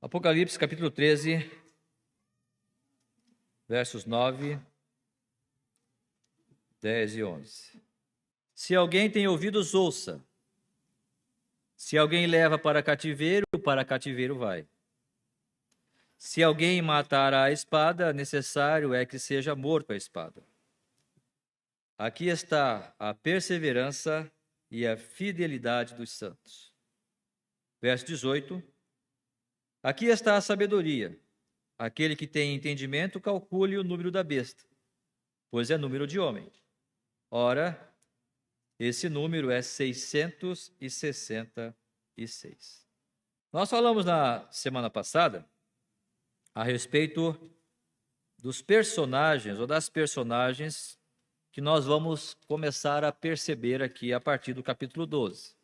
Apocalipse capítulo 13, versos 9, 10 e 11. Se alguém tem ouvidos, ouça. Se alguém leva para cativeiro vai. Se alguém matar a espada, necessário é que seja morto a espada. Aqui está a perseverança e a fidelidade dos santos. Verso 18. Aqui está a sabedoria. Aquele que tem entendimento, calcule o número da besta, pois é número de homem. Ora, esse número é 666. Nós falamos na semana passada a respeito dos personagens ou das personagens que nós vamos começar a perceber aqui a partir do capítulo 12.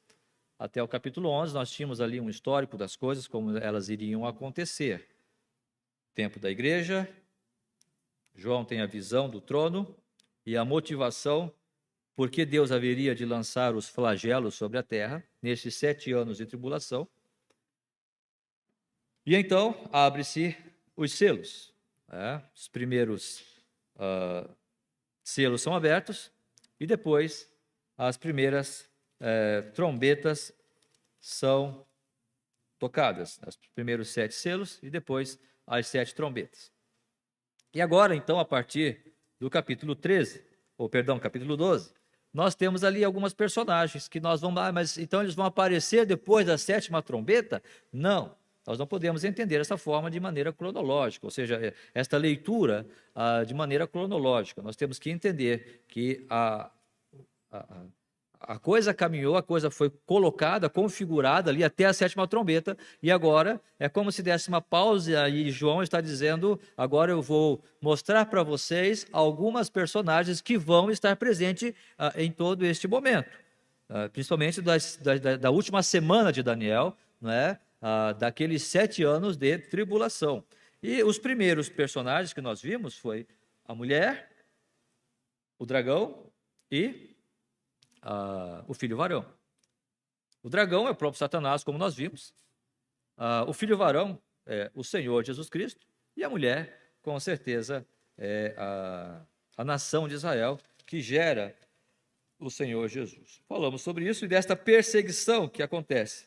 Até o capítulo 11 nós tínhamos ali um histórico das coisas, como elas iriam acontecer. Tempo da igreja, João tem a visão do trono e a motivação por que Deus haveria de lançar os flagelos sobre a terra nesses 7 anos de tribulação. E então abre-se os selos. Os primeiros selos são abertos e depois as primeiras trombetas são tocadas. Os primeiros 7 selos e depois as 7 trombetas. E agora, então, a partir do capítulo 13, capítulo 12, nós temos ali algumas personagens que nós vamos... mas então eles vão aparecer depois da 7ª trombeta? Não, nós não podemos entender essa forma de maneira cronológica, ou seja, esta leitura de maneira cronológica. Nós temos que entender que a coisa caminhou, a coisa foi colocada, configurada ali até a 7ª trombeta, e agora é como se desse uma pausa, e João está dizendo, agora eu vou mostrar para vocês algumas personagens que vão estar presentes em todo este momento, principalmente da última semana de Daniel, não é? Daqueles 7 anos de tribulação. E os primeiros personagens que nós vimos foi a mulher, o dragão e o filho varão. O dragão é o próprio Satanás, como nós vimos. O filho varão é o Senhor Jesus Cristo. E a mulher, com certeza, é a nação de Israel, que gera o Senhor Jesus. Falamos sobre isso e desta perseguição que acontece.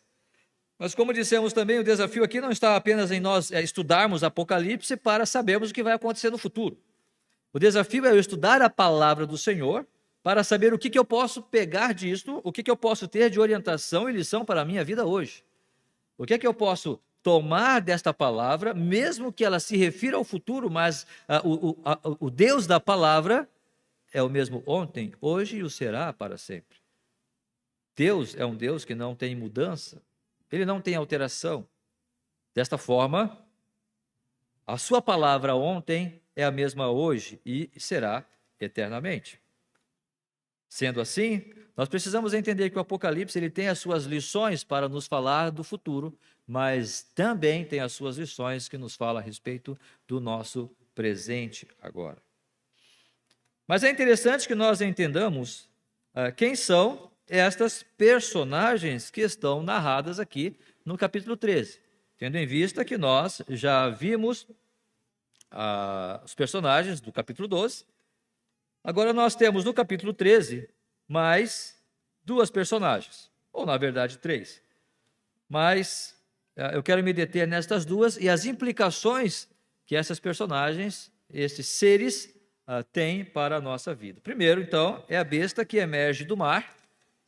Mas, como dissemos também, o desafio aqui não está apenas em nós estudarmos Apocalipse para sabermos o que vai acontecer no futuro. O desafio é eu estudar a palavra do Senhor para saber o que eu posso pegar disso, o que eu posso ter de orientação e lição para a minha vida hoje. O que eu posso tomar desta palavra, mesmo que ela se refira ao futuro, mas o Deus da palavra é o mesmo ontem, hoje e o será para sempre. Deus é um Deus que não tem mudança, ele não tem alteração. Desta forma, a sua palavra ontem é a mesma hoje e será eternamente. Sendo assim, nós precisamos entender que o Apocalipse ele tem as suas lições para nos falar do futuro, mas também tem as suas lições que nos falam a respeito do nosso presente agora. Mas é interessante que nós entendamos quem são estas personagens que estão narradas aqui no capítulo 13, tendo em vista que nós já vimos os personagens do capítulo 12. Agora nós temos no capítulo 13 mais 2 personagens, ou na verdade 3. Mas eu quero me deter nestas 2 e as implicações que essas personagens, esses seres, têm para a nossa vida. Primeiro, então, é a besta que emerge do mar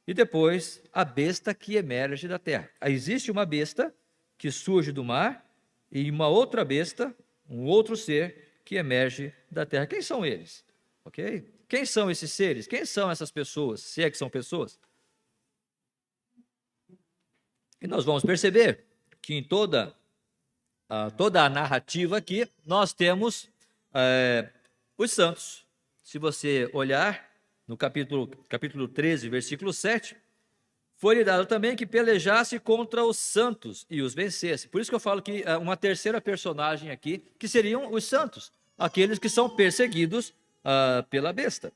e depois a besta que emerge da terra. Existe uma besta que surge do mar e uma outra besta, um outro ser que emerge da terra. Quem são eles? Ok? Quem são esses seres? Quem são essas pessoas? Se é que são pessoas? E nós vamos perceber que em toda a narrativa aqui, nós temos os santos. Se você olhar no capítulo 13, versículo 7, foi-lhe dado também que pelejasse contra os santos e os vencesse. Por isso que eu falo que uma terceira personagem aqui, que seriam os santos, aqueles que são perseguidos pela besta.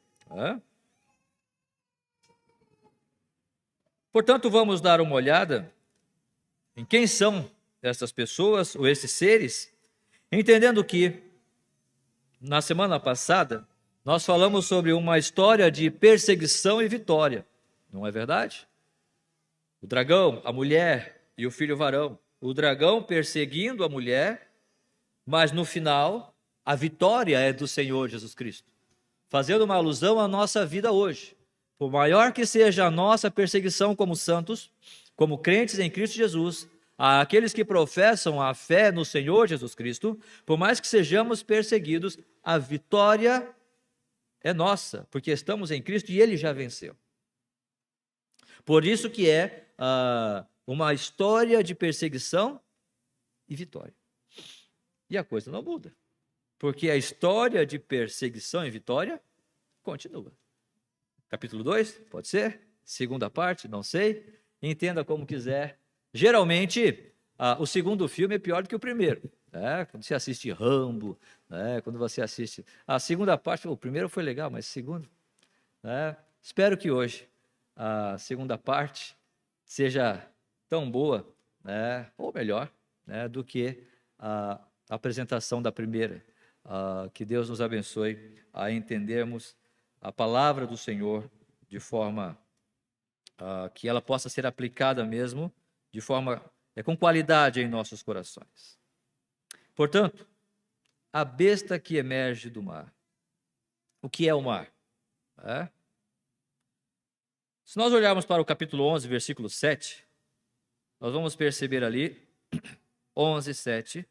Portanto, vamos dar uma olhada em quem são essas pessoas ou esses seres, entendendo que, na semana passada, nós falamos sobre uma história de perseguição e vitória, não é verdade? O dragão, a mulher e o filho varão. O dragão perseguindo a mulher, mas no final, a vitória é do Senhor Jesus Cristo. Fazendo uma alusão à nossa vida hoje. Por maior que seja a nossa perseguição como santos, como crentes em Cristo Jesus, àqueles que professam a fé no Senhor Jesus Cristo, por mais que sejamos perseguidos, a vitória é nossa, porque estamos em Cristo e Ele já venceu. Por isso que é uma história de perseguição e vitória. E a coisa não muda, porque a história de perseguição e vitória continua. Capítulo 2, pode ser? Segunda parte, não sei. Entenda como quiser. Geralmente, o segundo filme é pior do que o primeiro. Quando você assiste Rambo, quando você assiste... A segunda parte, o primeiro foi legal, mas o segundo... Espero que hoje a segunda parte seja tão boa, ou melhor, do que a apresentação da primeira. Que Deus nos abençoe a entendermos a palavra do Senhor de forma que ela possa ser aplicada mesmo, de forma com qualidade em nossos corações. Portanto, a besta que emerge do mar. O que é o mar? Se nós olharmos para o capítulo 11, versículo 7, nós vamos perceber ali, 11, 7,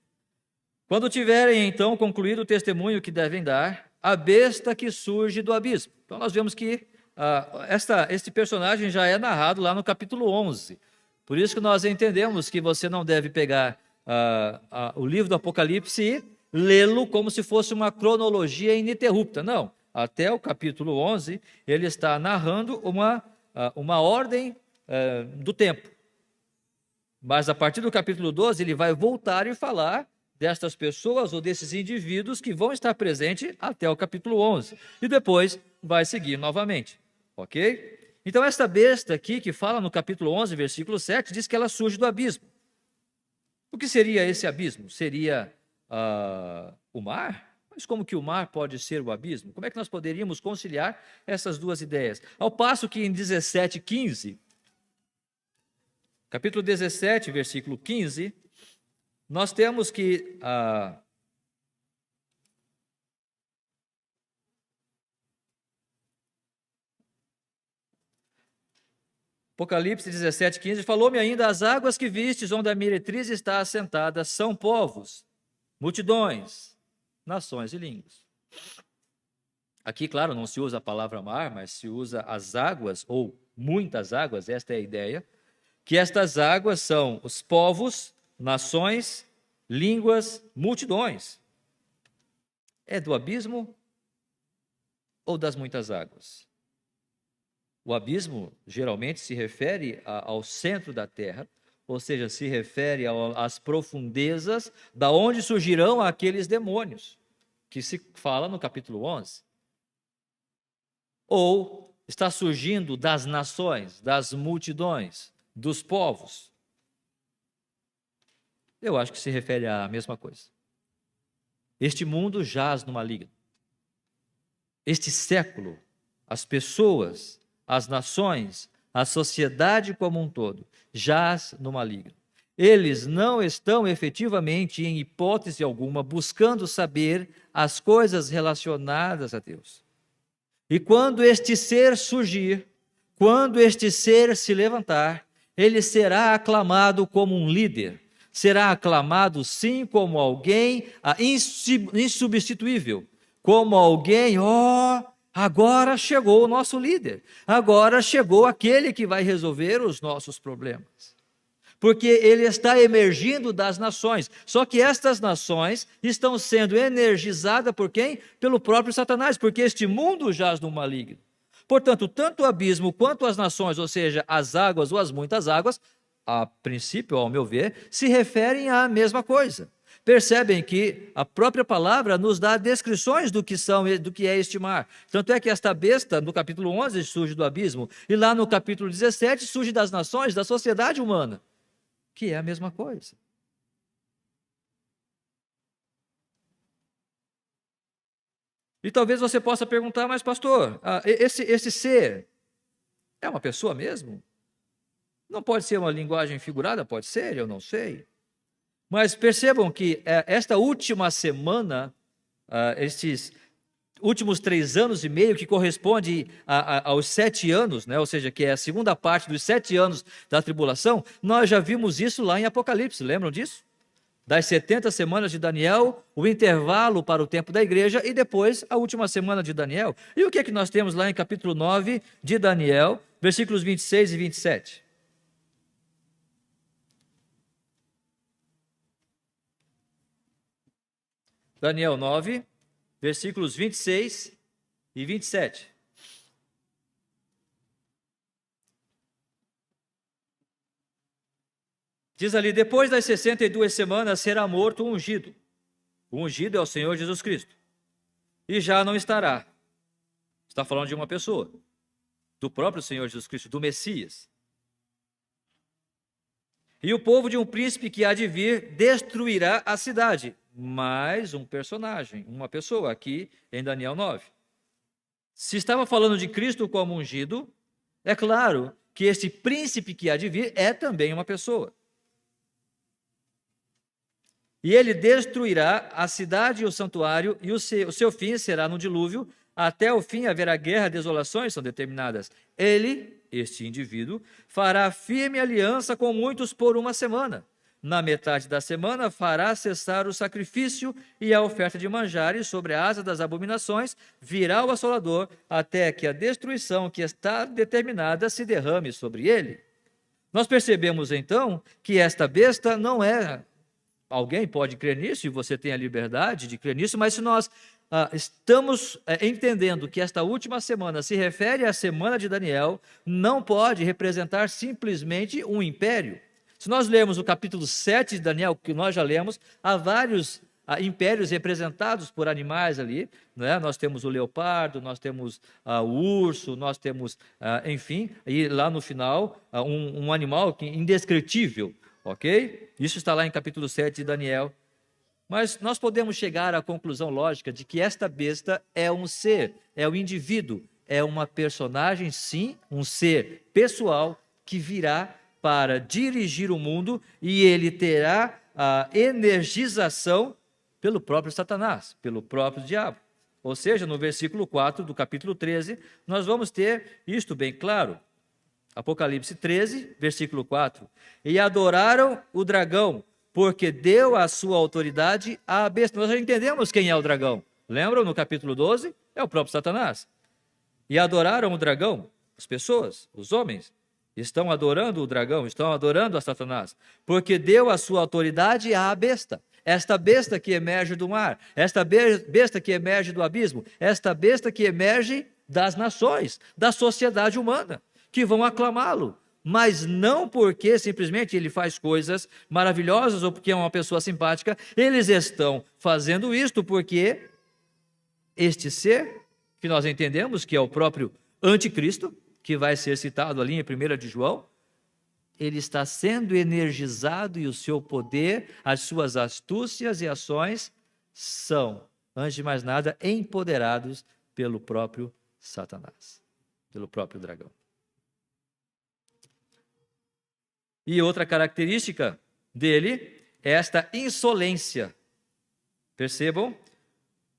quando tiverem então concluído o testemunho que devem dar, a besta que surge do abismo. Então nós vemos que este personagem já é narrado lá no capítulo 11. Por isso que nós entendemos que você não deve pegar o livro do Apocalipse e lê-lo como se fosse uma cronologia ininterrupta. Não, até o capítulo 11 ele está narrando uma ordem do tempo. Mas a partir do capítulo 12 ele vai voltar e falar destas pessoas ou desses indivíduos que vão estar presentes até o capítulo 11. E depois vai seguir novamente. Ok? Então esta besta aqui que fala no capítulo 11, versículo 7, diz que ela surge do abismo. O que seria esse abismo? Seria o mar? Mas como que o mar pode ser o abismo? Como é que nós poderíamos conciliar essas duas ideias? Ao passo que em 17:15, capítulo 17, versículo 15, nós temos que Apocalipse 17:15, falou-me ainda, as águas que vistes, onde a meretriz está assentada, são povos, multidões, nações e línguas. Aqui, claro, não se usa a palavra mar, mas se usa as águas, ou muitas águas, esta é a ideia, que estas águas são os povos, nações, línguas, multidões. É do abismo ou das muitas águas? O abismo geralmente se refere ao centro da terra, ou seja, se refere às profundezas da onde surgirão aqueles demônios, que se fala no capítulo 11. Ou está surgindo das nações, das multidões, dos povos. Eu acho que se refere à mesma coisa. Este mundo jaz no maligno. Este século, as pessoas, as nações, a sociedade como um todo, jaz no maligno. Eles não estão efetivamente, em hipótese alguma, buscando saber as coisas relacionadas a Deus. E quando este ser surgir, quando este ser se levantar, ele será aclamado como um líder, será aclamado sim como alguém insubstituível, como alguém, agora chegou o nosso líder, agora chegou aquele que vai resolver os nossos problemas. Porque ele está emergindo das nações, só que estas nações estão sendo energizadas por quem? Pelo próprio Satanás, porque este mundo jaz no maligno. Portanto, tanto o abismo quanto as nações, ou seja, as águas ou as muitas águas, a princípio, ao meu ver, se referem à mesma coisa. Percebem que a própria palavra nos dá descrições do que é este mar. Tanto é que esta besta, no capítulo 11, surge do abismo, e lá no capítulo 17, surge das nações, da sociedade humana, que é a mesma coisa. E talvez você possa perguntar, mas pastor, esse ser é uma pessoa mesmo? Não pode ser uma linguagem figurada? Pode ser, eu não sei. Mas percebam que esta última semana, estes últimos 3 anos e meio, que corresponde aos 7 anos, né? Ou seja, que é a segunda parte dos 7 anos da tribulação, nós já vimos isso lá em Apocalipse, lembram disso? Das 70 semanas de Daniel, o intervalo para o tempo da igreja e depois a última semana de Daniel. E o que é que nós temos lá em capítulo 9 de Daniel, versículos 26 e 27? Daniel 9, versículos 26 e 27. Diz ali: depois das 62 semanas será morto o ungido. O ungido é o Senhor Jesus Cristo. E já não estará. Está falando de uma pessoa, do próprio Senhor Jesus Cristo, do Messias. E o povo de um príncipe que há de vir destruirá a cidade. Mais um personagem, uma pessoa, aqui em Daniel 9. Se estava falando de Cristo como ungido, é claro que este príncipe que há de vir é também uma pessoa. E ele destruirá a cidade e o santuário, e o seu fim será no dilúvio. Até o fim haverá guerra, desolações são determinadas. Ele, este indivíduo, fará firme aliança com muitos por uma semana. Na metade da semana fará cessar o sacrifício e a oferta de manjares. Sobre a asa das abominações virá o assolador, até que a destruição que está determinada se derrame sobre ele. Nós percebemos então que esta besta não é... Alguém pode crer nisso e você tem a liberdade de crer nisso, mas se nós estamos entendendo que esta última semana se refere à semana de Daniel, não pode representar simplesmente um império. Se nós lermos o capítulo 7 de Daniel, que nós já lemos, há vários impérios representados por animais ali, né? Nós temos o leopardo, nós temos o urso, nós temos, enfim, e lá no final, um animal indescritível, ok? Isso está lá em capítulo 7 de Daniel. Mas nós podemos chegar à conclusão lógica de que esta besta é um ser, é um indivíduo, é uma personagem, sim, um ser pessoal que virá para dirigir o mundo, e ele terá a energização pelo próprio Satanás, pelo próprio diabo. Ou seja, no versículo 4 do capítulo 13, nós vamos ter isto bem claro. Apocalipse 13, versículo 4. E adoraram o dragão, porque deu a sua autoridade à besta. Nós já entendemos quem é o dragão. Lembram no capítulo 12? É o próprio Satanás. E adoraram o dragão, as pessoas, os homens, estão adorando o dragão, estão adorando a Satanás, porque deu a sua autoridade à besta. Esta besta que emerge do mar, esta besta que emerge do abismo, esta besta que emerge das nações, da sociedade humana, que vão aclamá-lo, mas não porque simplesmente ele faz coisas maravilhosas ou porque é uma pessoa simpática. Eles estão fazendo isto porque este ser, que nós entendemos que é o próprio anticristo, que vai ser citado ali em 1 de João, ele está sendo energizado e o seu poder, as suas astúcias e ações são, antes de mais nada, empoderados pelo próprio Satanás, pelo próprio dragão. E outra característica dele é esta insolência. Percebam?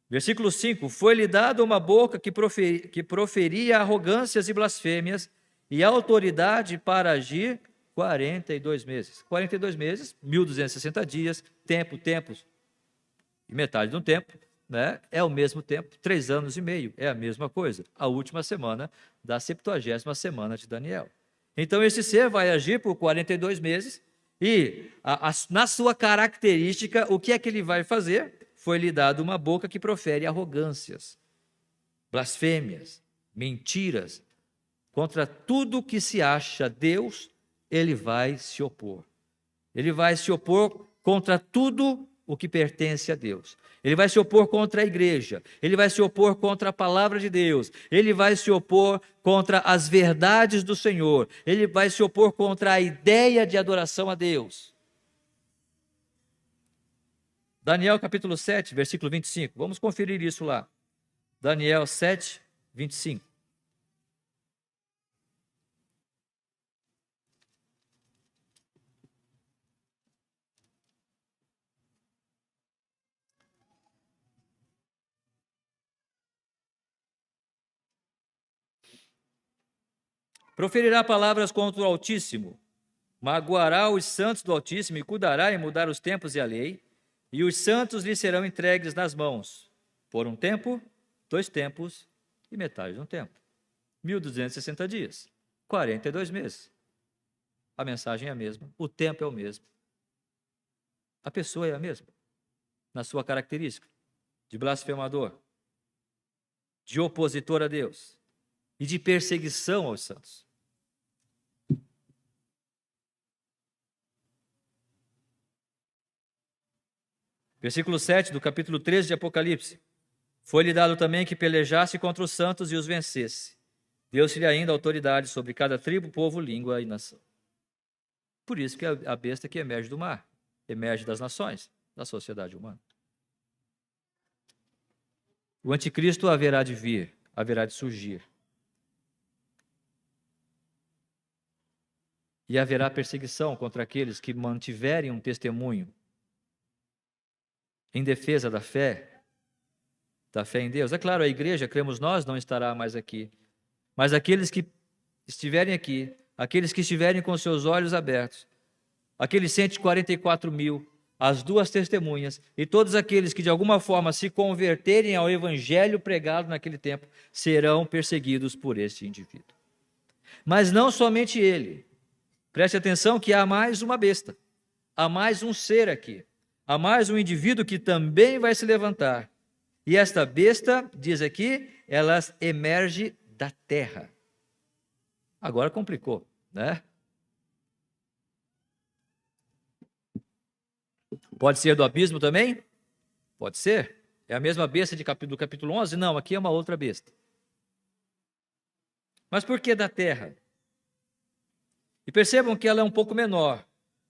Versículo 5: foi-lhe dada uma boca que proferia arrogâncias e blasfêmias, e autoridade para agir 42 meses. 42 meses, 1260 dias, tempos, e metade de um tempo, né? É o mesmo tempo, 3 anos e meio, é a mesma coisa. A última semana da 70ª semana de Daniel. Então, esse ser vai agir por 42 meses e, na sua característica, o que é que ele vai fazer? Foi-lhe dado uma boca que profere arrogâncias, blasfêmias, mentiras. Contra tudo que se acha Deus, ele vai se opor. Ele vai se opor contra tudo o que pertence a Deus. Ele vai se opor contra a igreja, ele vai se opor contra a palavra de Deus, ele vai se opor contra as verdades do Senhor, ele vai se opor contra a ideia de adoração a Deus. Daniel capítulo 7, versículo 25, vamos conferir isso lá. Daniel 7, 25. Proferirá palavras contra o Altíssimo, magoará os santos do Altíssimo e cuidará em mudar os tempos e a lei, e os santos lhe serão entregues nas mãos, por um tempo, 2 tempos e metade de um tempo. 1260 dias, 42 meses. A mensagem é a mesma, o tempo é o mesmo. A pessoa é a mesma, na sua característica, de blasfemador, de opositor a Deus e de perseguição aos santos. Versículo 7 do capítulo 13 de Apocalipse. Foi-lhe dado também que pelejasse contra os santos e os vencesse. Deu-se-lhe ainda autoridade sobre cada tribo, povo, língua e nação. Por isso que a besta que emerge do mar, emerge das nações, da sociedade humana. O anticristo haverá de vir, haverá de surgir. E haverá perseguição contra aqueles que mantiverem um testemunho em defesa da fé em Deus. É claro, a igreja, cremos nós, não estará mais aqui. Mas aqueles que estiverem aqui, aqueles que estiverem com seus olhos abertos, aqueles 144 mil, as 2 testemunhas, e todos aqueles que de alguma forma se converterem ao evangelho pregado naquele tempo, serão perseguidos por este indivíduo. Mas não somente ele. Preste atenção que há mais uma besta, há mais um ser aqui. Há mais um indivíduo que também vai se levantar. E esta besta, diz aqui, ela emerge da terra. Agora complicou, né? Pode ser do abismo também? Pode ser. É a mesma besta do capítulo 11? Não, aqui é uma outra besta. Mas por que da terra? E percebam que ela é um pouco menor,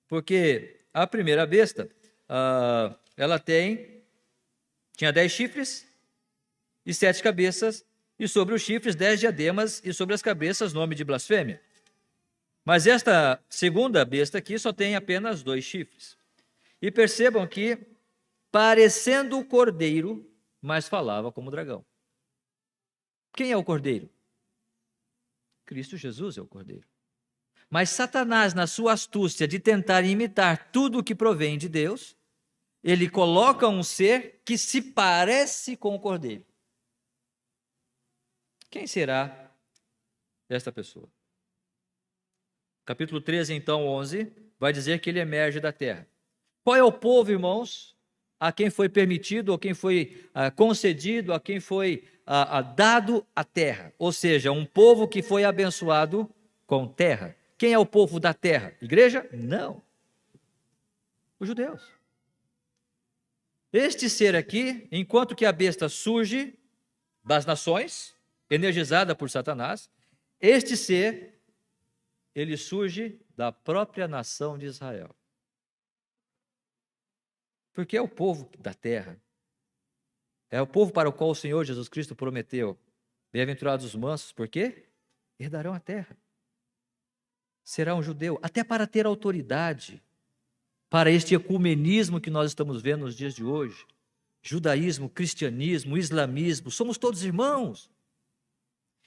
porque a primeira besta, ela tinha 10 chifres e 7 cabeças, e sobre os chifres 10 diademas, e sobre as cabeças nome de blasfêmia. Mas esta segunda besta aqui só tem apenas 2 chifres. E percebam que, parecendo o cordeiro, mas falava como dragão. Quem é o cordeiro? Cristo Jesus é o cordeiro. Mas Satanás, na sua astúcia de tentar imitar tudo o que provém de Deus, ele coloca um ser que se parece com o cordeiro. Quem será esta pessoa? Capítulo 13, então, 11, vai dizer que ele emerge da terra. Qual é o povo, irmãos, a quem foi permitido, a quem foi concedido, a quem foi dado a terra? Ou seja, um povo que foi abençoado com terra. Quem é o povo da terra? Igreja? Não. Os judeus. Este ser aqui, enquanto que a besta surge das nações, energizada por Satanás, este ser, ele surge da própria nação de Israel. Porque é o povo da terra. É o povo para o qual o Senhor Jesus Cristo prometeu. Bem-aventurados os mansos, por quê? Herdarão a terra. Será um judeu, até para ter autoridade para este ecumenismo que nós estamos vendo nos dias de hoje. Judaísmo, cristianismo, islamismo, somos todos irmãos.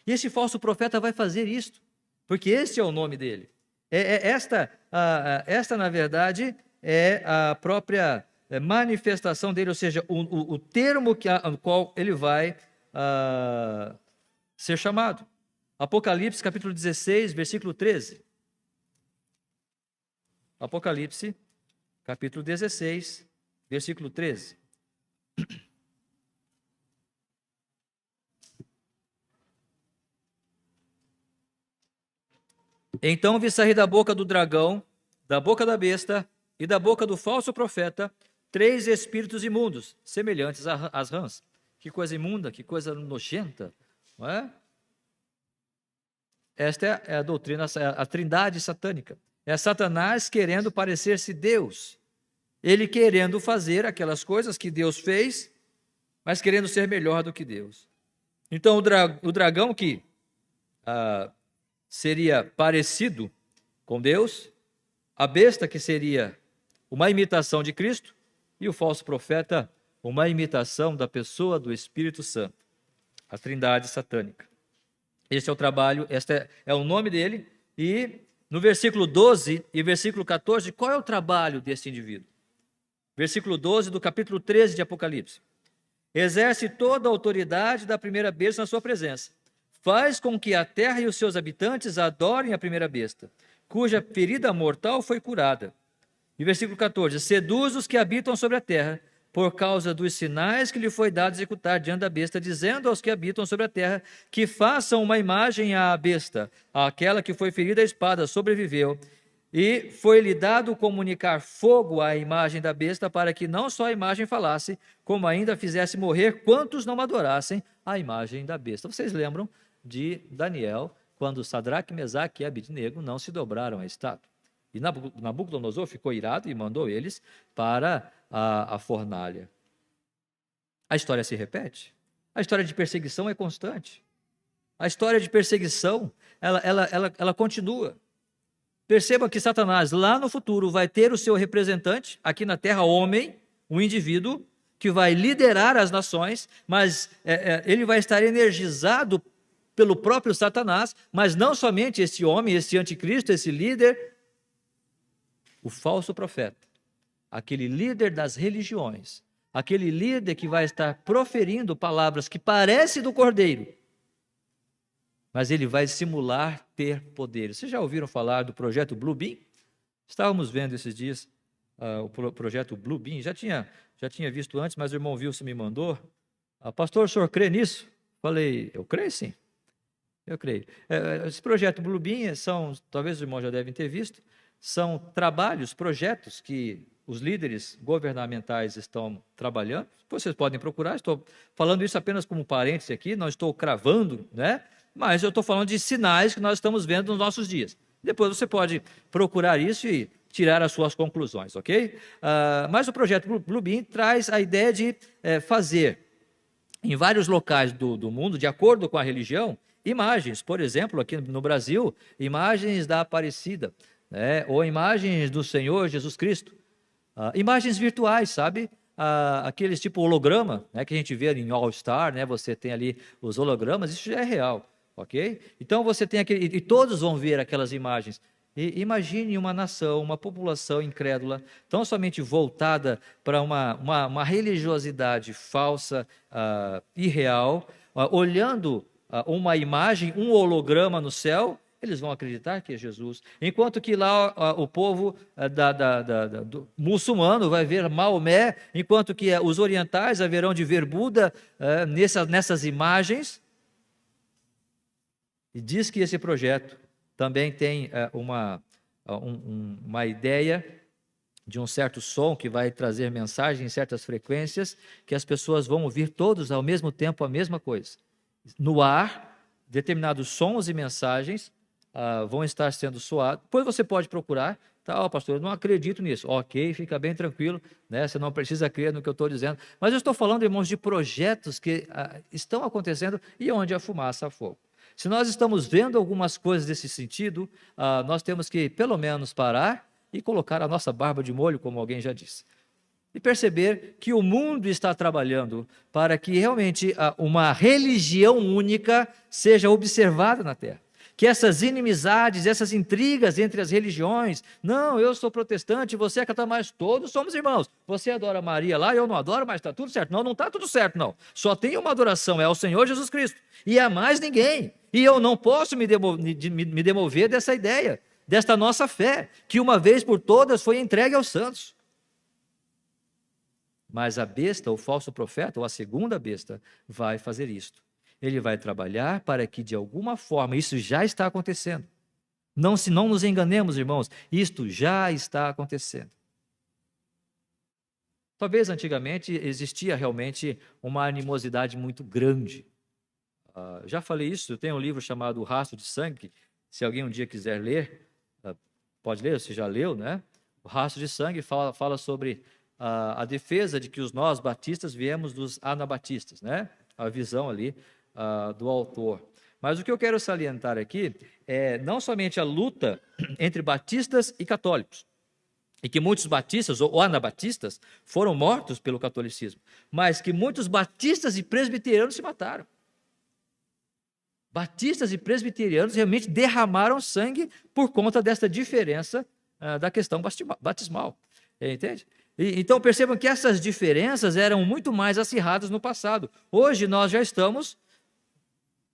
E esse falso profeta vai fazer isto, porque este é o nome dele. Esta, na verdade, é a própria manifestação dele, ou seja, o termo no qual ele vai ser chamado. Apocalipse, capítulo 16, versículo 13. Apocalipse, capítulo 16, versículo 13. Então vi sair da boca do dragão, da boca da besta e da boca do falso profeta 3 espíritos imundos, semelhantes às rãs. Que coisa imunda, que coisa nojenta, não é? Esta é a doutrina, a trindade satânica. É Satanás querendo parecer-se Deus. Ele querendo fazer aquelas coisas que Deus fez, mas querendo ser melhor do que Deus. Então, o dragão que seria parecido com Deus, a besta que seria uma imitação de Cristo, e o falso profeta, uma imitação da pessoa do Espírito Santo, a trindade satânica. Este é o trabalho, este é o nome dele, e no versículo 12 e versículo 14, qual é o trabalho deste indivíduo? Versículo 12 do capítulo 13 de Apocalipse. Exerce toda a autoridade da primeira besta na sua presença. Faz com que a terra e os seus habitantes adorem a primeira besta, cuja ferida mortal foi curada. E versículo 14. Seduz os que habitam sobre a terra, por causa dos sinais que lhe foi dado executar diante da besta, dizendo aos que habitam sobre a terra que façam uma imagem à besta, àquela que foi ferida à espada, sobreviveu. E foi-lhe dado comunicar fogo à imagem da besta, para que não só a imagem falasse, como ainda fizesse morrer quantos não adorassem a imagem da besta. Vocês lembram de Daniel, quando Sadraque, Mesaque e Abidnego não se dobraram à estátua. E Nabucodonosor ficou irado e mandou eles para a fornalha. A história se repete. A história de perseguição é constante. A história de perseguição, ela continua. Perceba que Satanás, lá no futuro, vai ter o seu representante, aqui na terra, homem, um indivíduo, que vai liderar as nações, mas ele vai estar energizado pelo próprio Satanás, mas não somente esse homem, esse anticristo, esse líder, o falso profeta, aquele líder das religiões, aquele líder que vai estar proferindo palavras que parecem do cordeiro, mas ele vai simular ter poder. Vocês já ouviram falar do projeto Blue Beam? Estávamos vendo esses dias o projeto Blue Beam, já tinha visto antes, mas o irmão Wilson me mandou. Pastor, o senhor crê nisso? Falei, eu creio sim, eu creio. Esse projeto Blue Beam talvez os irmãos já devem ter visto, são trabalhos, projetos que os líderes governamentais estão trabalhando. Vocês podem procurar, estou falando isso apenas como parêntese aqui, não estou cravando, né? Mas eu estou falando de sinais que nós estamos vendo nos nossos dias. Depois você pode procurar isso e tirar as suas conclusões, ok? Mas o projeto Blue Beam traz a ideia de fazer, em vários locais do mundo, de acordo com a religião, imagens. Por exemplo, aqui no Brasil, imagens da Aparecida, né? Ou imagens do Senhor Jesus Cristo. Imagens virtuais, sabe? Aqueles tipo holograma, né, que a gente vê em All Star, né? Você tem ali os hologramas, isso já é real. Ok? Então você tem e todos vão ver aquelas imagens. E imagine uma nação, uma população incrédula, tão somente voltada para uma religiosidade falsa, irreal, olhando uma imagem, um holograma no céu, eles vão acreditar que é Jesus. Enquanto que lá o povo do muçulmano vai ver Maomé, enquanto que os orientais haverão de ver Buda nessas imagens. E diz que esse projeto também tem uma ideia de um certo som que vai trazer mensagem em certas frequências, que as pessoas vão ouvir todos ao mesmo tempo a mesma coisa. No ar, determinados sons e mensagens vão estar sendo soados. Depois você pode procurar, pastor, eu não acredito nisso. Ok, fica bem tranquilo, né? Você não precisa crer no que eu estou dizendo. Mas eu estou falando, irmãos, de projetos que estão acontecendo e onde a fumaça há fogo. Se nós estamos vendo algumas coisas desse sentido, nós temos que, pelo menos, parar e colocar a nossa barba de molho, como alguém já disse. E perceber que o mundo está trabalhando para que realmente uma religião única seja observada na Terra. Que essas inimizades, essas intrigas entre as religiões, não, eu sou protestante, você é católico, mas todos somos irmãos. Você adora Maria lá, eu não adoro, mas está tudo certo. Não está tudo certo, não. Só tem uma adoração, é ao Senhor Jesus Cristo. E a mais ninguém. E eu não posso me demover dessa ideia, desta nossa fé, que uma vez por todas foi entregue aos santos. Mas a besta, o falso profeta, ou a segunda besta, vai fazer isto. Ele vai trabalhar para que, de alguma forma, isso já está acontecendo. Não nos enganemos, irmãos, isto já está acontecendo. Talvez antigamente existia realmente uma animosidade muito grande. Já falei isso, eu tenho um livro chamado O Rastro de Sangue, se alguém um dia quiser ler, pode ler, você já leu, né? O Rastro de Sangue fala sobre a defesa de que nós batistas viemos dos anabatistas, né? A visão ali do autor. Mas o que eu quero salientar aqui é não somente a luta entre batistas e católicos, e que muitos batistas ou anabatistas foram mortos pelo catolicismo, mas que muitos batistas e presbiterianos se mataram. Batistas e presbiterianos realmente derramaram sangue por conta desta diferença da questão batismal. Entende? Então percebam que essas diferenças eram muito mais acirradas no passado. Hoje nós já estamos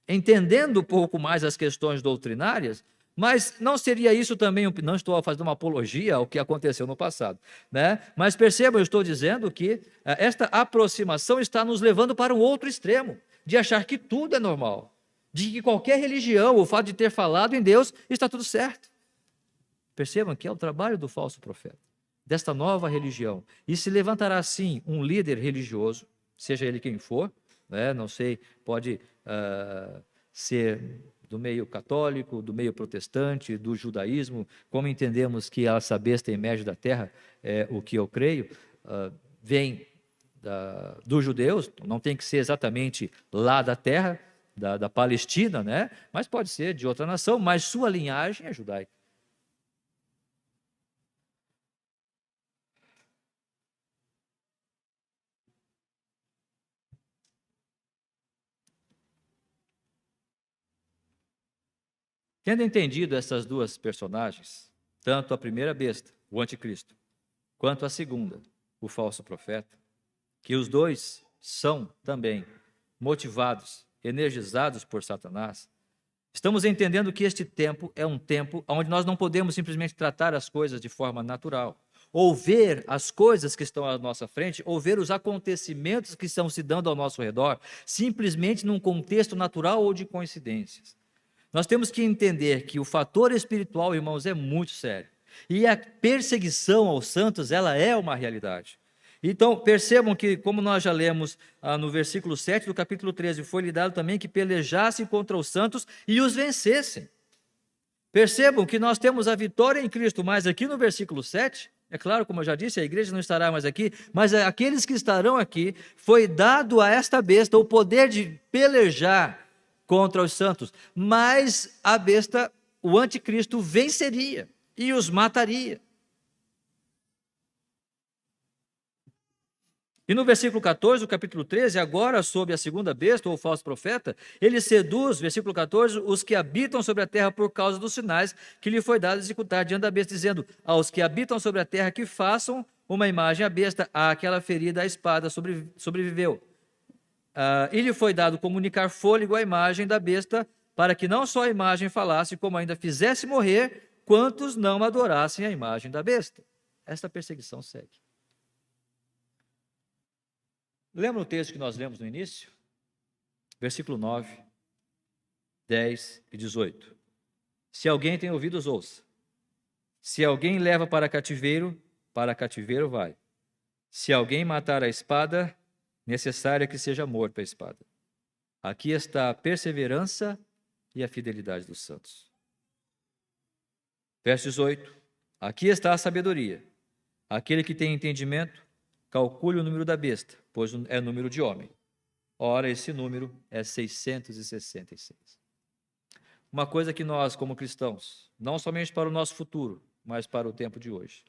entendendo um pouco mais as questões doutrinárias, mas não seria isso também, não estou fazendo uma apologia ao que aconteceu no passado, né? Mas percebam, eu estou dizendo que esta aproximação está nos levando para um outro extremo, de achar que tudo é normal, de que qualquer religião, o fato de ter falado em Deus, está tudo certo. Percebam que é o trabalho do falso profeta, desta nova religião, e se levantará sim um líder religioso, seja ele quem for, né? Não sei, pode ser do meio católico, do meio protestante, do judaísmo, como entendemos que essa besta emerge da terra, é o que eu creio, vem dos judeus, não tem que ser exatamente lá da terra, da Palestina, né? Mas pode ser de outra nação, mas sua linhagem é judaica. Tendo entendido essas duas personagens, tanto a primeira besta, o anticristo, quanto a segunda, o falso profeta, que os dois são também motivados, energizados por Satanás, estamos entendendo que este tempo é um tempo onde nós não podemos simplesmente tratar as coisas de forma natural, ou ver as coisas que estão à nossa frente, ou ver os acontecimentos que estão se dando ao nosso redor, simplesmente num contexto natural ou de coincidências. Nós temos que entender que o fator espiritual, irmãos, é muito sério. E a perseguição aos santos, ela é uma realidade. Então, percebam que, como nós já lemos no versículo 7 do capítulo 13, foi-lhe dado também que pelejassem contra os santos e os vencessem. Percebam que nós temos a vitória em Cristo, mas aqui no versículo 7, é claro, como eu já disse, a igreja não estará mais aqui, mas aqueles que estarão aqui, foi dado a esta besta o poder de pelejar contra os santos, mas a besta, o anticristo, venceria e os mataria. E no versículo 14 do capítulo 13, agora sobre a segunda besta, ou falso profeta, ele seduz, versículo 14, os que habitam sobre a terra por causa dos sinais que lhe foi dado executar diante da besta, dizendo aos que habitam sobre a terra que façam uma imagem à besta, àquela ferida a espada sobreviveu. E lhe foi dado comunicar fôlego à imagem da besta, para que não só a imagem falasse, como ainda fizesse morrer quantos não adorassem a imagem da besta. Esta perseguição segue. Lembra o texto que nós lemos no início? Versículo 9, 10 e 18. Se alguém tem ouvidos, ouça. Se alguém leva para cativeiro vai. Se alguém matar a espada, necessário é que seja morto a espada. Aqui está a perseverança e a fidelidade dos santos. Verso 18. Aqui está a sabedoria. Aquele que tem entendimento, calcule o número da besta, pois é número de homem. Ora, esse número é 666. Uma coisa que nós, como cristãos, não somente para o nosso futuro, mas para o tempo de hoje,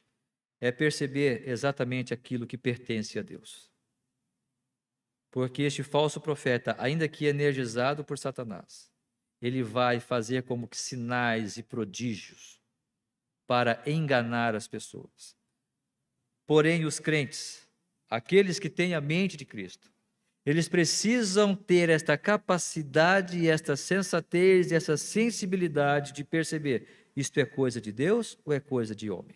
é perceber exatamente aquilo que pertence a Deus. Porque este falso profeta, ainda que energizado por Satanás, ele vai fazer como que sinais e prodígios para enganar as pessoas. Porém, os crentes, aqueles que têm a mente de Cristo, eles precisam ter esta capacidade, esta sensatez e essa sensibilidade de perceber, isto é coisa de Deus ou é coisa de homem?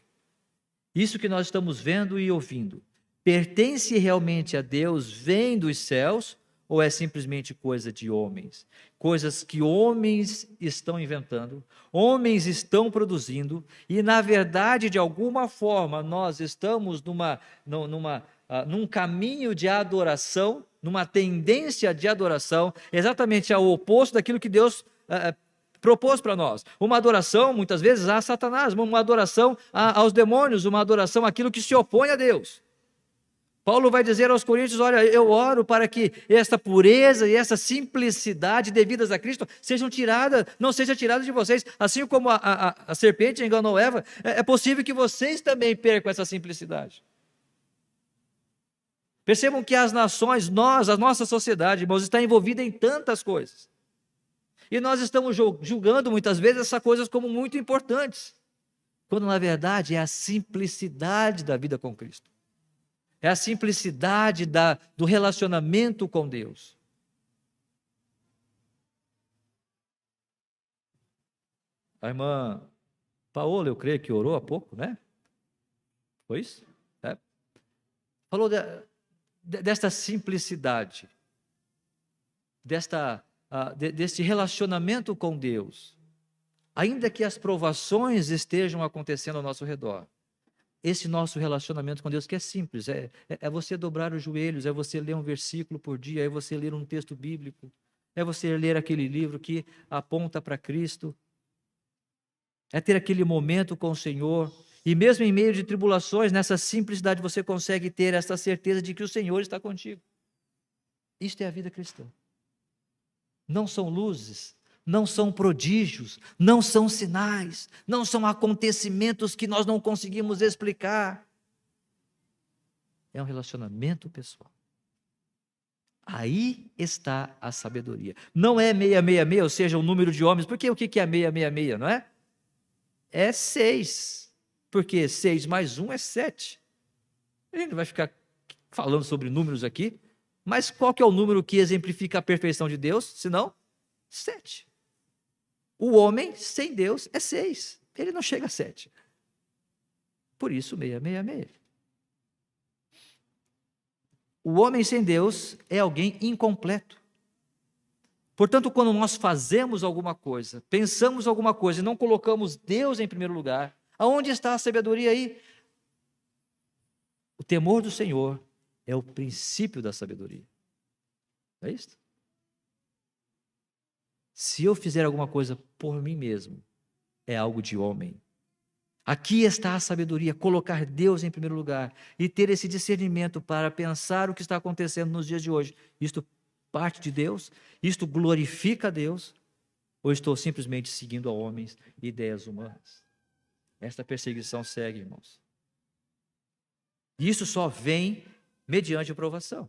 Isso que nós estamos vendo e ouvindo, pertence realmente a Deus, vem dos céus, ou é simplesmente coisa de homens? Coisas que homens estão inventando, homens estão produzindo, e na verdade, de alguma forma, nós estamos num caminho de adoração, numa tendência de adoração, exatamente ao oposto daquilo que Deus propôs para nós. Uma adoração, muitas vezes, a Satanás, uma adoração aos demônios, uma adoração àquilo que se opõe a Deus. Paulo vai dizer aos Coríntios: olha, eu oro para que esta pureza e essa simplicidade devidas a Cristo sejam tiradas, não seja tirada de vocês. Assim como a serpente enganou Eva, é possível que vocês também percam essa simplicidade. Percebam que as nações, a nossa sociedade, irmãos, está envolvida em tantas coisas. E nós estamos julgando muitas vezes essas coisas como muito importantes, quando na verdade é a simplicidade da vida com Cristo. É a simplicidade do relacionamento com Deus. A irmã Paola, eu creio que orou há pouco, né? Foi isso? É. Falou desta simplicidade, deste relacionamento com Deus. Ainda que as provações estejam acontecendo ao nosso redor, esse nosso relacionamento com Deus, que é simples, é você dobrar os joelhos, é você ler um versículo por dia, é você ler um texto bíblico, é você ler aquele livro que aponta para Cristo, é ter aquele momento com o Senhor, e mesmo em meio de tribulações, nessa simplicidade você consegue ter essa certeza de que o Senhor está contigo. Isto é a vida cristã. Não são luzes, não são prodígios, não são sinais, não são acontecimentos que nós não conseguimos explicar. É um relacionamento pessoal. Aí está a sabedoria. Não é 666, ou seja, o número de homens, porque o que é 666, não é? É 6, porque 6 mais 1 é 7. A gente não vai ficar falando sobre números aqui, mas qual que é o número que exemplifica a perfeição de Deus, senão 7. O homem sem Deus é 6. Ele não chega a 7. Por isso, 666. O homem sem Deus é alguém incompleto. Portanto, quando nós fazemos alguma coisa, pensamos alguma coisa e não colocamos Deus em primeiro lugar, aonde está a sabedoria aí? O temor do Senhor é o princípio da sabedoria. É isso? Se eu fizer alguma coisa por mim mesmo, é algo de homem. Aqui está a sabedoria, colocar Deus em primeiro lugar e ter esse discernimento para pensar o que está acontecendo nos dias de hoje. Isto parte de Deus? Isto glorifica a Deus? Ou estou simplesmente seguindo a homens e ideias humanas? Esta perseguição segue, irmãos. E isso só vem mediante a provação.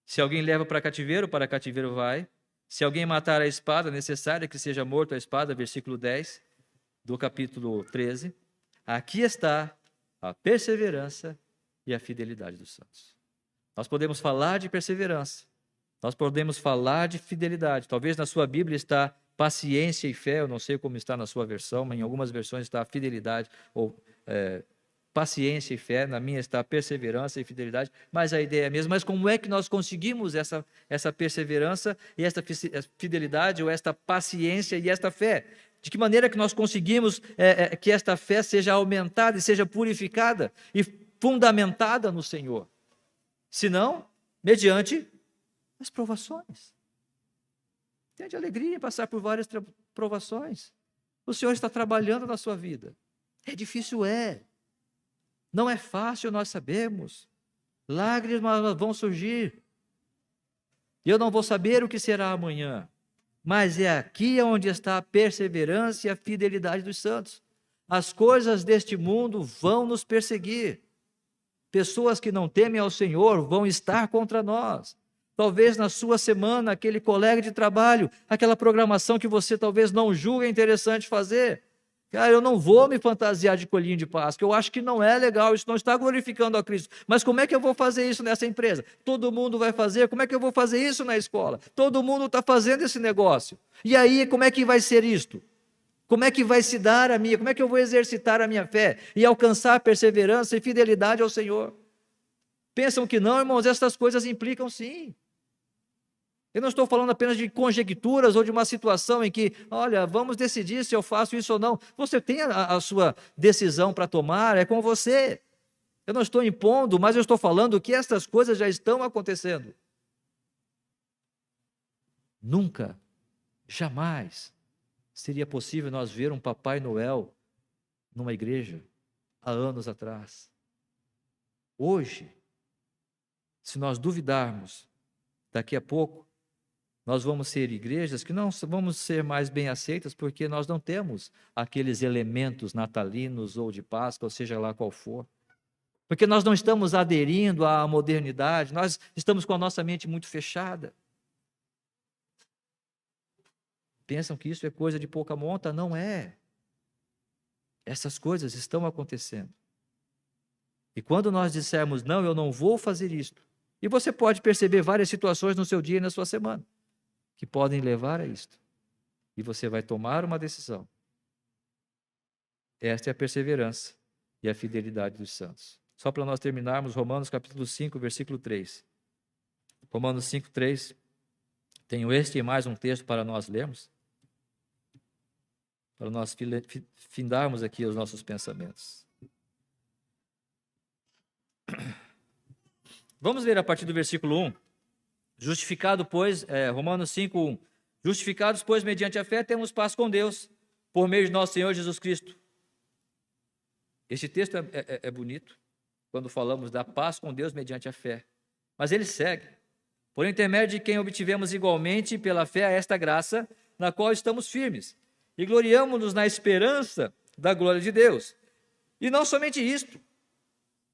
Se alguém leva para cativeiro vai. Se alguém matar a espada, é necessário que seja morto a espada, versículo 10 do capítulo 13. Aqui está a perseverança e a fidelidade dos santos. Nós podemos falar de perseverança, nós podemos falar de fidelidade. Talvez na sua Bíblia está paciência e fé, eu não sei como está na sua versão, mas em algumas versões está fidelidade ou paciência e fé, na minha está perseverança e fidelidade, mas a ideia é a mesma. Mas como é que nós conseguimos essa perseverança e essa fidelidade, ou esta paciência e esta fé? De que maneira que nós conseguimos que esta fé seja aumentada e seja purificada e fundamentada no Senhor? Senão, mediante as provações. Tenha alegria em passar por várias provações. O Senhor está trabalhando na sua vida. É difícil, não é fácil, nós sabemos. Lágrimas vão surgir. E eu não vou saber o que será amanhã. Mas é aqui onde está a perseverança e a fidelidade dos santos. As coisas deste mundo vão nos perseguir. Pessoas que não temem ao Senhor vão estar contra nós. Talvez na sua semana, aquele colega de trabalho, aquela programação que você talvez não julga interessante fazer. Cara, eu não vou me fantasiar de coelhinho de Páscoa, eu acho que não é legal, isso não está glorificando a Cristo. Mas como é que eu vou fazer isso nessa empresa? Todo mundo vai fazer, como é que eu vou fazer isso na escola? Todo mundo está fazendo esse negócio. E aí, como é que vai ser isto? Como é que vai se dar a minha, como é que eu vou exercitar a minha fé e alcançar perseverança e fidelidade ao Senhor? Pensam que não, irmãos, essas coisas implicam sim. Eu não estou falando apenas de conjecturas ou de uma situação em que, olha, vamos decidir se eu faço isso ou não. Você tem a sua decisão para tomar, é com você. Eu não estou impondo, mas eu estou falando que estas coisas já estão acontecendo. Nunca, jamais seria possível nós ver um Papai Noel numa igreja há anos atrás. hoje, se nós duvidarmos, daqui a pouco, nós vamos ser igrejas que não vamos ser mais bem aceitas, porque nós não temos aqueles elementos natalinos ou de Páscoa, ou seja lá qual for. Porque nós não estamos aderindo à modernidade, nós estamos com a nossa mente muito fechada. Pensam que isso é coisa de pouca monta? Não é. Essas coisas estão acontecendo. E quando nós dissermos, não, eu não vou fazer isto, e você pode perceber várias situações no seu dia e na sua semana, que podem levar a isto. E você vai tomar uma decisão. Esta é a perseverança e a fidelidade dos santos. Só para nós terminarmos, Romanos capítulo 5, versículo 3. Romanos 5, 3. Tenho este e mais um texto para nós lermos, para nós findarmos aqui os nossos pensamentos. Vamos ler a partir do versículo 1. Justificado, pois, Romanos 5, 1. Justificados, pois, mediante a fé, temos paz com Deus, por meio de nosso Senhor Jesus Cristo. Este texto é bonito, quando falamos da paz com Deus mediante a fé. Mas ele segue. Por intermédio de quem obtivemos igualmente pela fé esta graça, na qual estamos firmes, e gloriamo-nos na esperança da glória de Deus. E não somente isto,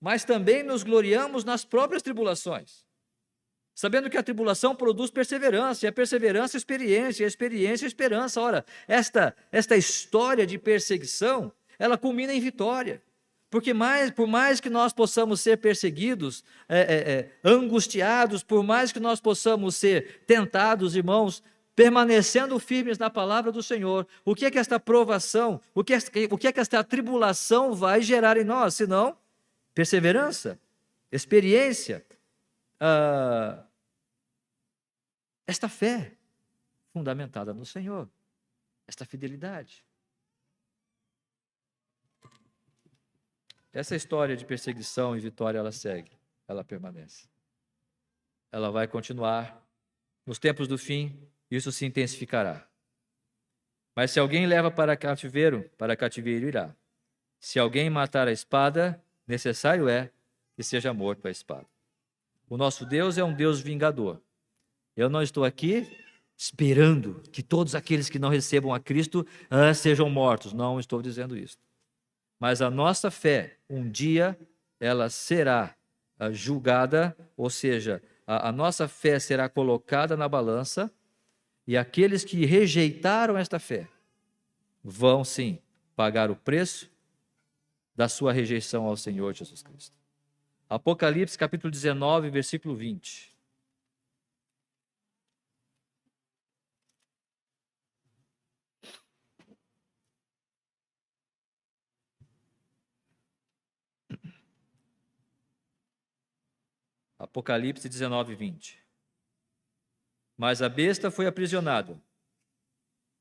mas também nos gloriamos nas próprias tribulações, sabendo que a tribulação produz perseverança, e a perseverança experiência, e a experiência esperança. Ora, esta história de perseguição, ela culmina em vitória. Porque por mais que nós possamos ser perseguidos, angustiados, por mais que nós possamos ser tentados, irmãos, permanecendo firmes na palavra do Senhor, o que é que esta provação, o que é que esta tribulação vai gerar em nós? Senão, perseverança, experiência, esta fé fundamentada no Senhor, esta fidelidade. Essa história de perseguição e vitória, ela segue, ela permanece. Ela vai continuar. Nos tempos do fim, isso se intensificará. Mas se alguém leva para cativeiro irá. Se alguém matar a espada, necessário é que seja morto a espada. O nosso Deus é um Deus vingador. Eu não estou aqui esperando que todos aqueles que não recebam a Cristo sejam mortos. Não estou dizendo isso. Mas a nossa fé, um dia, ela será julgada, ou seja, a nossa fé será colocada na balança, e aqueles que rejeitaram esta fé vão, sim, pagar o preço da sua rejeição ao Senhor Jesus Cristo. Apocalipse, capítulo 19, versículo 20. Apocalipse 19, 20. Mas a besta foi aprisionada,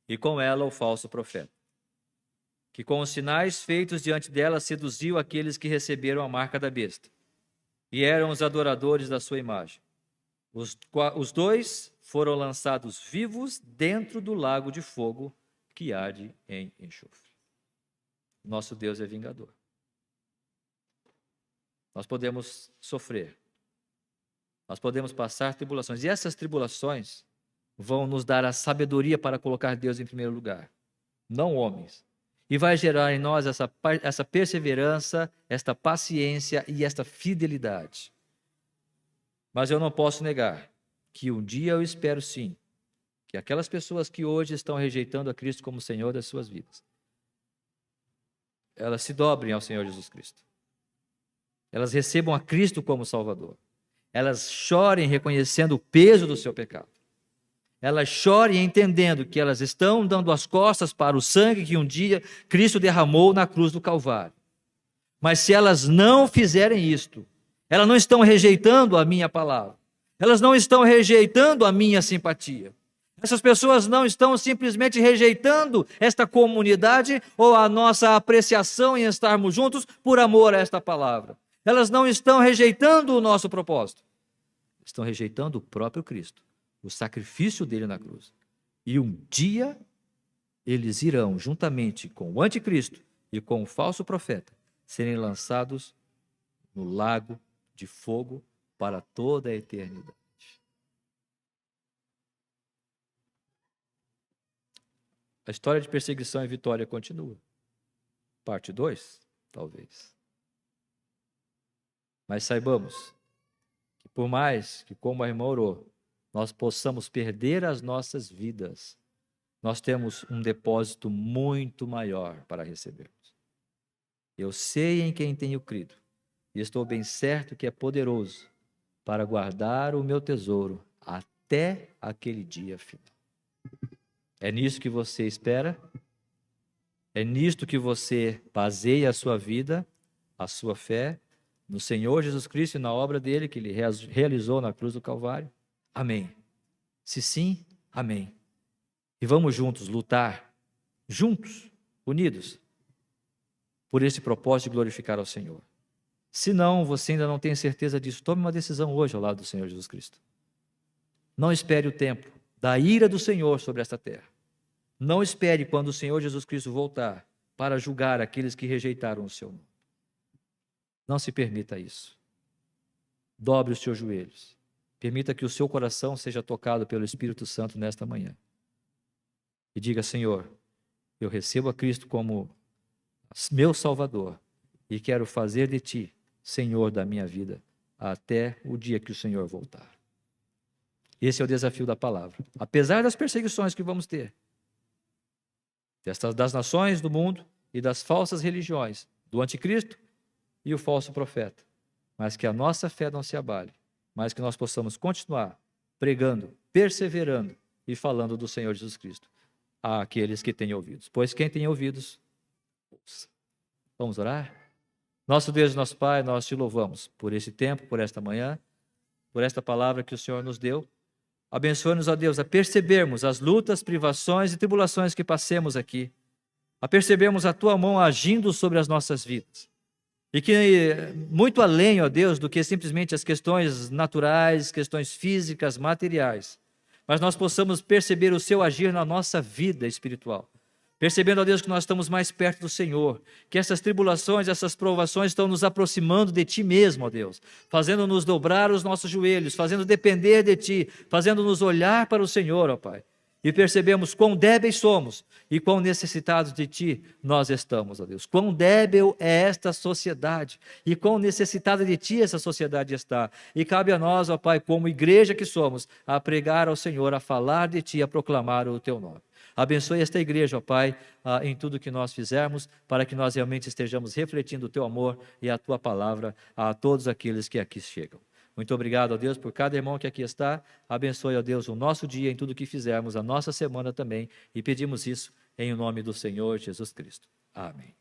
e com ela o falso profeta, que com os sinais feitos diante dela seduziu aqueles que receberam a marca da besta, e eram os adoradores da sua imagem. Os dois foram lançados vivos dentro do lago de fogo que arde em enxofre. Nosso Deus é vingador. Nós podemos sofrer, nós podemos passar tribulações, e essas tribulações vão nos dar a sabedoria para colocar Deus em primeiro lugar, não homens. E vai gerar em nós essa perseverança, esta paciência e esta fidelidade. Mas eu não posso negar que um dia eu espero sim, que aquelas pessoas que hoje estão rejeitando a Cristo como Senhor das suas vidas, elas se dobrem ao Senhor Jesus Cristo. Elas recebam a Cristo como Salvador. Elas chorem reconhecendo o peso do seu pecado. Elas chorem entendendo que elas estão dando as costas para o sangue que um dia Cristo derramou na cruz do Calvário. Mas se elas não fizerem isto, elas não estão rejeitando a minha palavra. Elas não estão rejeitando a minha simpatia. Essas pessoas não estão simplesmente rejeitando esta comunidade ou a nossa apreciação em estarmos juntos por amor a esta palavra. Elas não estão rejeitando o nosso propósito. Estão rejeitando o próprio Cristo, o sacrifício dele na cruz. E um dia eles irão, juntamente com o anticristo e com o falso profeta, serem lançados no lago de fogo para toda a eternidade. A história de perseguição e vitória continua. Parte 2, talvez. Mas saibamos que por mais que, como a irmã orou, nós possamos perder as nossas vidas, nós temos um depósito muito maior para recebermos. Eu sei em quem tenho crido, e estou bem certo que é poderoso para guardar o meu tesouro até aquele dia final. É nisso que você espera? É nisto que você baseia a sua vida, a sua fé, no Senhor Jesus Cristo e na obra dele que ele realizou na cruz do Calvário? Amém. Se sim, amém. E vamos juntos lutar, juntos, unidos, por esse propósito de glorificar ao Senhor. Se não, você ainda não tem certeza disso, tome uma decisão hoje ao lado do Senhor Jesus Cristo. Não espere o tempo da ira do Senhor sobre esta terra. Não espere quando o Senhor Jesus Cristo voltar para julgar aqueles que rejeitaram o seu nome. Não se permita isso. Dobre os seus joelhos. Permita que o seu coração seja tocado pelo Espírito Santo nesta manhã. E diga: Senhor, eu recebo a Cristo como meu Salvador e quero fazer de Ti Senhor da minha vida até o dia que o Senhor voltar. Esse é o desafio da palavra. Apesar das perseguições que vamos ter, das nações do mundo e das falsas religiões, do anticristo e o falso profeta, mas que a nossa fé não se abale, mas que nós possamos continuar pregando, perseverando e falando do Senhor Jesus Cristo àqueles que têm ouvidos. Pois quem tem ouvidos, ouça. Vamos orar? Nosso Deus e nosso Pai, nós te louvamos por esse tempo, por esta manhã, por esta palavra que o Senhor nos deu. Abençoe-nos, ó Deus, a percebermos as lutas, privações e tribulações que passemos aqui, a percebermos a Tua mão agindo sobre as nossas vidas. E que, muito além, ó Deus, do que simplesmente as questões naturais, questões físicas, materiais, mas nós possamos perceber o Seu agir na nossa vida espiritual. Percebendo, ó Deus, que nós estamos mais perto do Senhor, que essas tribulações, essas provações estão nos aproximando de Ti mesmo, ó Deus, fazendo-nos dobrar os nossos joelhos, fazendo depender de Ti, fazendo-nos olhar para o Senhor, ó Pai, e percebemos quão débeis somos e quão necessitados de Ti nós estamos, ó Deus. Quão débil é esta sociedade e quão necessitada de Ti essa sociedade está. E cabe a nós, ó Pai, como igreja que somos, a pregar ao Senhor, a falar de Ti, a proclamar o Teu nome. Abençoe esta igreja, ó Pai, em tudo que nós fizermos, para que nós realmente estejamos refletindo o Teu amor e a Tua palavra a todos aqueles que aqui chegam. Muito obrigado, ó Deus, por cada irmão que aqui está. Abençoe, ó Deus, o nosso dia em tudo que fizermos, a nossa semana também, e pedimos isso em nome do Senhor Jesus Cristo. Amém.